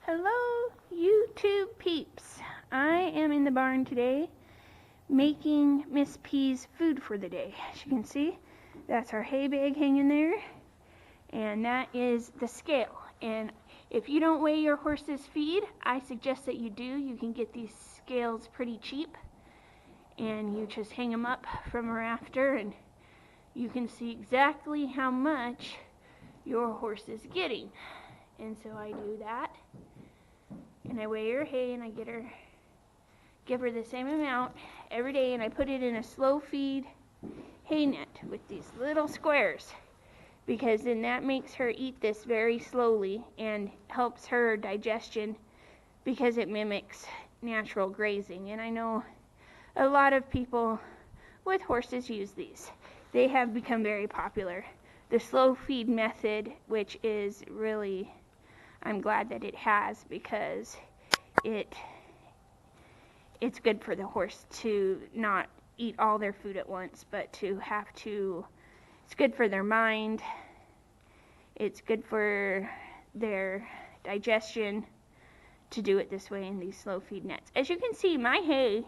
Hello, YouTube peeps. I am in the barn today making Miss P's food for the day. As you can see, that's our hay bag hanging there, and that is the scale. And if you don't weigh your horse's feed, I suggest that you do. You can get these scales pretty cheap, and you just hang them up from a rafter, and you can see exactly how much your horse is getting. And so I do that. And I weigh her hay, and I give her the same amount every day, and I put it in a slow feed hay net with these little squares, because then that makes her eat this very slowly and helps her digestion, because it mimics natural grazing. And I know a lot of people with horses use these. They have become very popular. The slow feed method, which is really, I'm glad that it has, because it's good for the horse to not eat all their food at once, but it's good for their mind, it's good for their digestion to do it this way in these slow feed nets. As you can see, my hay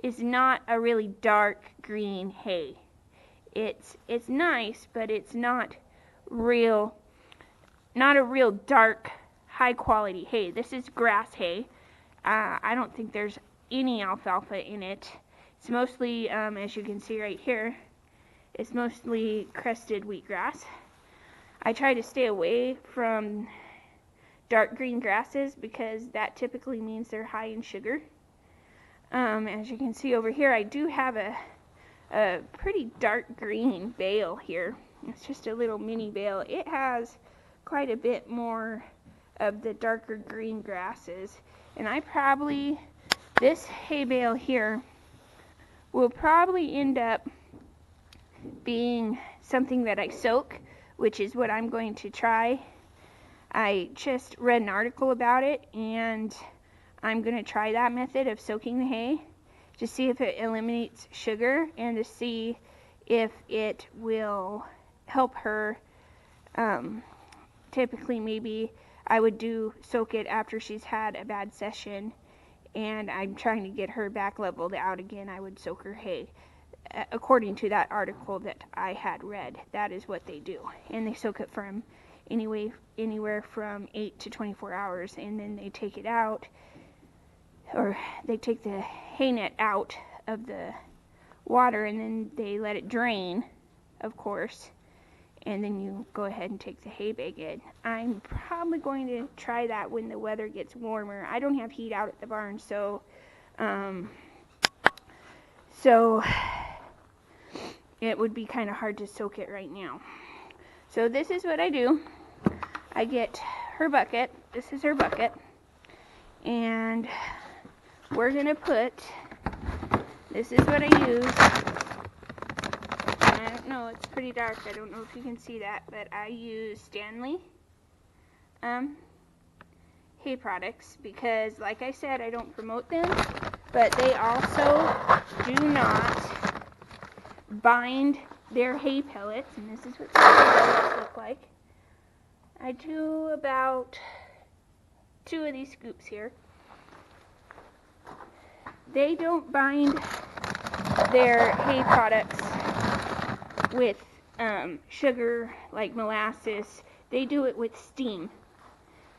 is not a really dark green hay. It's nice, but it's not a real dark, high quality hay. This is grass hay. I don't think there's any alfalfa in it. It's mostly, as you can see right here, it's mostly crested wheatgrass. I try to stay away from dark green grasses because that typically means they're high in sugar. As you can see over here, I do have a pretty dark green bale here. It's just a little mini bale. It has quite a bit more of the darker green grasses, and this hay bale here will probably end up being something that I soak, which is what I'm going to try. I just read an article about it, and I'm going to try that method of soaking the hay to see if it eliminates sugar and to see if it will help her. Typically, maybe I would soak it after she's had a bad session and I'm trying to get her back leveled out again. I would soak her hay. According to that article that I had read, that is what they do. And they soak it from anywhere from 8 to 24 hours, and then they take it out, or they take the hay net out of the water, and then they let it drain, of course, and then you go ahead and take the hay bag in. I'm probably going to try that when the weather gets warmer. I don't have heat out at the barn, so it would be kind of hard to soak it right now. So this is what I do. I get her bucket. This is her bucket, and we're gonna this is what I use. I don't know, it's pretty dark. I don't know if you can see that, but I use Stanley hay products because, like I said, I don't promote them, but they also do not bind their hay pellets, and this is what the hay pellets look like. I do about 2 of these scoops here. They don't bind their hay products with sugar like molasses. They do it with steam.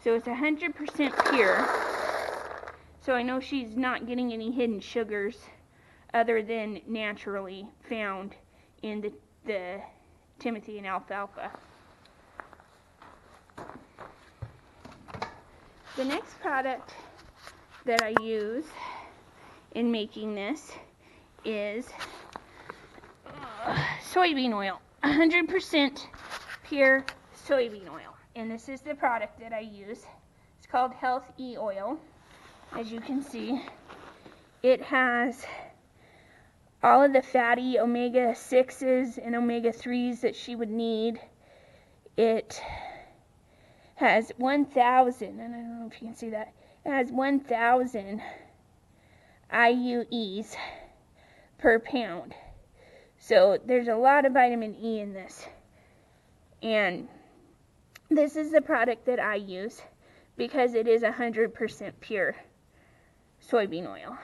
So it's 100% pure. So I know she's not getting any hidden sugars other than naturally found in the Timothy and alfalfa. The next product that I use in making this is soybean oil, 100% pure soybean oil, and this is the product that I use. It's called Health E Oil. As you can see, it has all of the fatty omega-6s and omega-3s that she would need. It has 1,000, and I don't know if you can see that, it has 1,000 IUEs per pound. So there's a lot of vitamin E in this. And this is the product that I use because it is 100% pure soybean oil.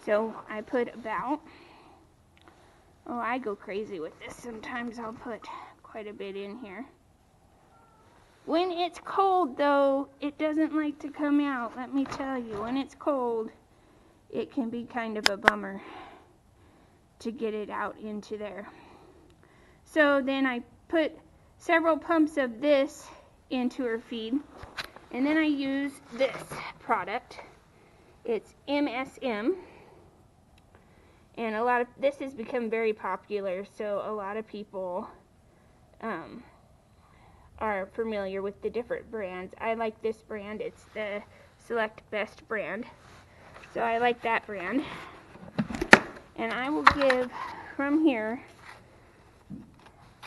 So I put about, oh, I go crazy with this. Sometimes I'll put quite a bit in here. When it's cold, though, it doesn't like to come out. Let me tell you, when it's cold, it can be kind of a bummer to get it out into there. So then I put several pumps of this into her feed, and then I use this product. It's MSM, and this has become very popular, so a lot of people are familiar with the different brands. I like this brand. It's the Select Best brand, so I like that brand. And I will give from here,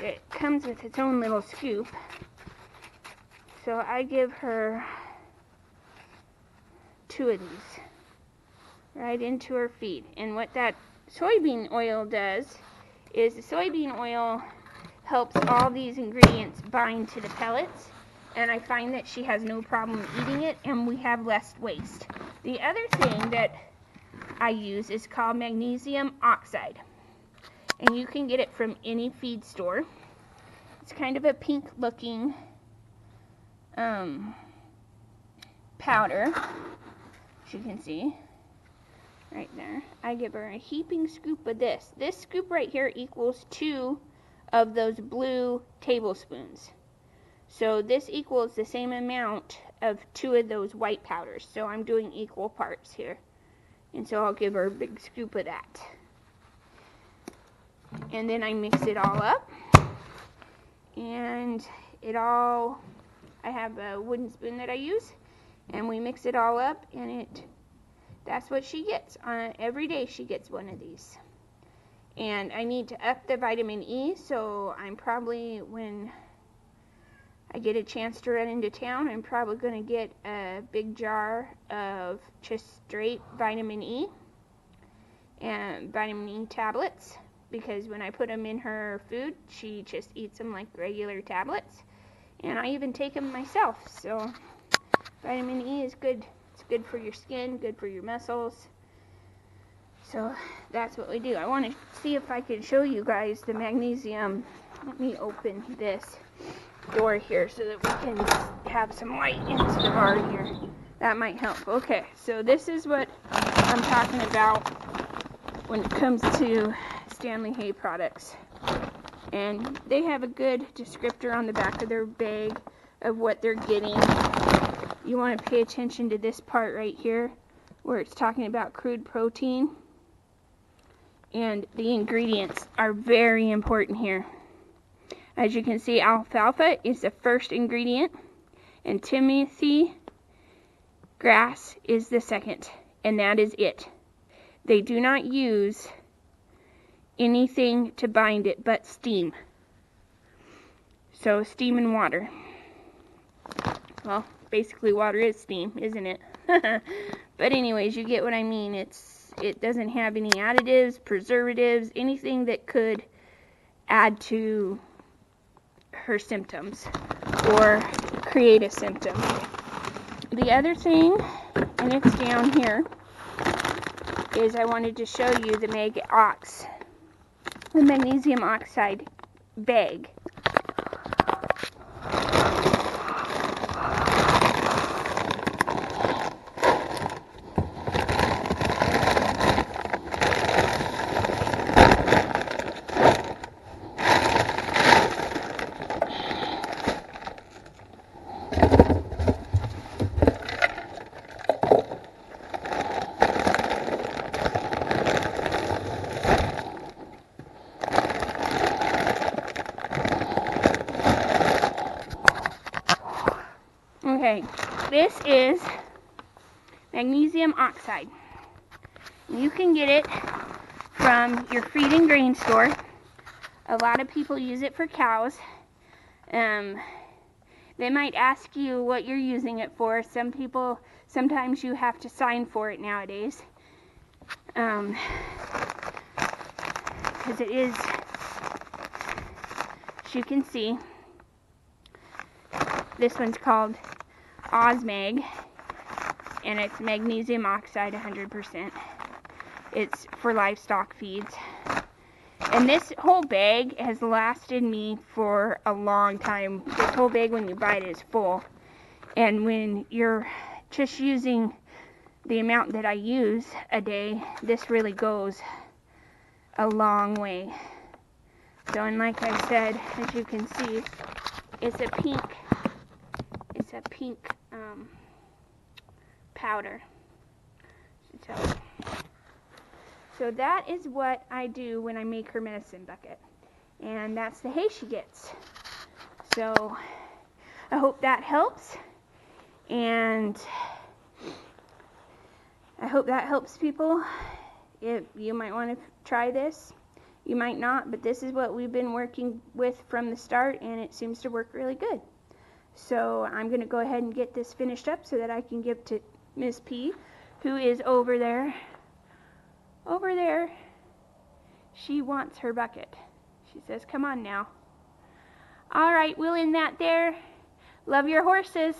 it comes with its own little scoop, so I give her 2 of these right into her feed. And what that soybean oil does is the soybean oil helps all these ingredients bind to the pellets, and I find that she has no problem eating it, and we have less waste. The other thing that I use is called magnesium oxide, and you can get it from any feed store. It's kind of a pink looking powder, as you can see right there. I give her a heaping scoop of this. This scoop right here equals 2 of those blue tablespoons. So this equals the same amount of 2 of those white powders. So I'm doing equal parts here. And so I'll give her a big scoop of that. And then I mix it all up. And I have a wooden spoon that I use. And we mix it all up, and that's what she gets. Every day she gets one of these. And I need to up the vitamin E, so I'm probably, when I get a chance to run into town, I'm probably going to get a big jar of just straight vitamin E and vitamin E tablets, because when I put them in her food, she just eats them like regular tablets. And I even take them myself, so vitamin E is good. It's good for your skin, good for your muscles. So that's what we do. I want to see if I can show you guys the magnesium. Let me open this door here so that we can have some light into the barn here. That might help. Okay, so this is what I'm talking about when it comes to Stanley Hay products. And they have a good descriptor on the back of their bag of what they're getting. You want to pay attention to this part right here where it's talking about crude protein. And the ingredients are very important here. As you can see, alfalfa is the first ingredient, and Timothy grass is the second, and that is it. They do not use anything to bind it but steam. So steam and water. Well, basically water is steam, isn't it? But anyways, you get what I mean. It doesn't have any additives, preservatives, anything that could add to her symptoms or create a symptom. The other thing, and it's down here, is I wanted to show you the magnesium oxide bag. Okay, this is magnesium oxide. You can get it from your feed and grain store. A lot of people use it for cows. They might ask you what you're using it for. Sometimes you have to sign for it nowadays. Because you can see, this one's called Osmag, and it's magnesium oxide 100%. It's for livestock feeds. And this whole bag has lasted me for a long time. This whole bag, when you buy it, is full. And when you're just using the amount that I use a day, this really goes a long way. So, and like I said, as you can see, it's a pink powder. So that is what I do when I make her medicine bucket. And that's the hay she gets. So I hope that helps. And I hope that helps people. If you might want to try this, you might not, but this is what we've been working with from the start, and it seems to work really good. So I'm going to go ahead and get this finished up so that I can give to Miss P, who is over there. Over there. She wants her bucket. She says, come on now. All right, we'll end that there. Love your horses.